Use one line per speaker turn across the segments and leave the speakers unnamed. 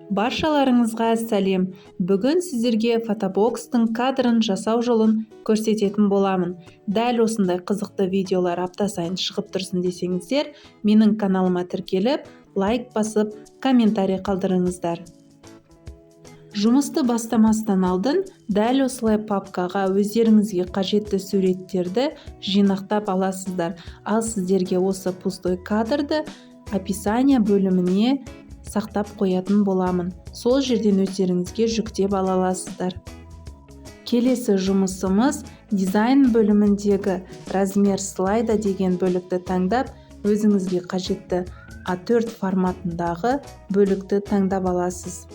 Баршаларыңызға сәлем. Бүгін сіздерге фотобокстың кадрын жасау жолын көрсететін боламын. Дәл осындай қызықты видеолар апта сайын шығып тұрсын десеңіздер, менің каналыма тіркеліп, лайк басып, комментарий қалдырыңыздар. Жұмысты бастамастан алдын дәл осылай папкаға өздеріңізге қажетті суреттерді жинақтап аласыздар. Ал сіздерге осы пустой кадрды описание бөліміне сақтап қоятын боламын. Сол жерден өздеріңізге жүктеп ала аласыздар. Келесі жұмысымыз дизайн бөліміндегі размер слайда деген бөлікті таңдап, өзіңізге қажетті A4 форматындағы бөлікті таңдап аласыз.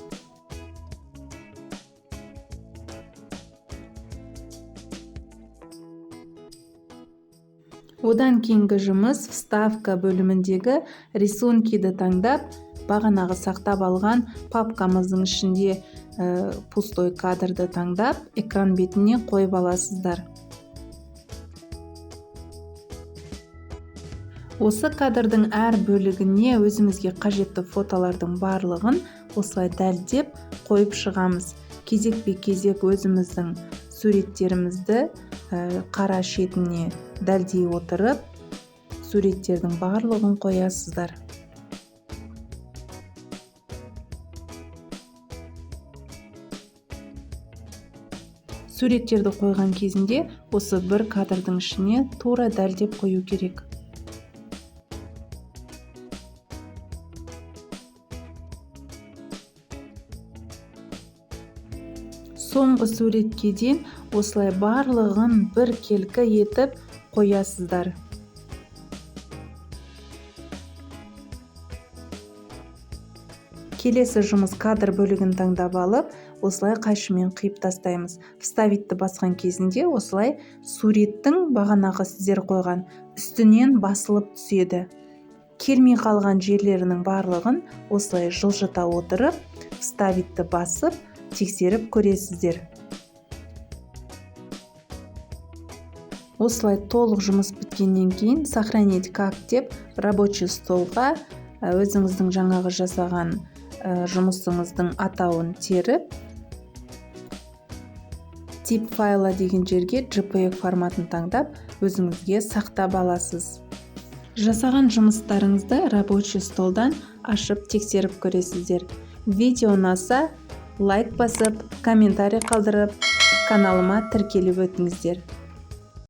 Одан кейінгі жұмыс вставка бөліміндегі рисункиді таңдап, бағанағы сақтап алған папкамыздың ішінде пустой кадрды таңдап, экран бетіне қойып аласыздар. Осы кадрдың әр бөлігіне өзімізге қажетті фотолардың барлығын осылай дәлдеп қойып шығамыз. Кезекпе-кезек өзіміздің суреттерімізді қара шетіне дәлдей отырып, суреттердің барлығын қоясыздар. Суреттерді қойған кезінде осы бір кадрдың ішіне тура дәлдеп қою керек. Соңғы суретке дейін осылай барлығын бір келкі етіп қоясыздар. Келесі жұмыс кадр бөлігін таңдап алып, осылай қайшымен қиып тастаймыз. Вставитті басқан кезінде осылай суреттің бағанағы сіздер қойған үстінен басылып түседі. Келмей қалған жерлерінің барлығын осылай жылжыта отырып, вставитті басып, тексеріп көресіздер. Осылай толық жұмыс біткеннен кейін сохранить как деп рабочий столға өзіңіздің жаңағы жасаған жұмысыңыздың атауын теріп, тип файла деген жерге JPEG форматын таңдап, өзіңізге сақтап аласыз. Жасаған жұмыстарыңызды рабочий столдан ашып тексеріп көресіздер. Видео ұнаса, лайк басып, комментарий қалдырып, каналыма тіркеліп өтіңіздер.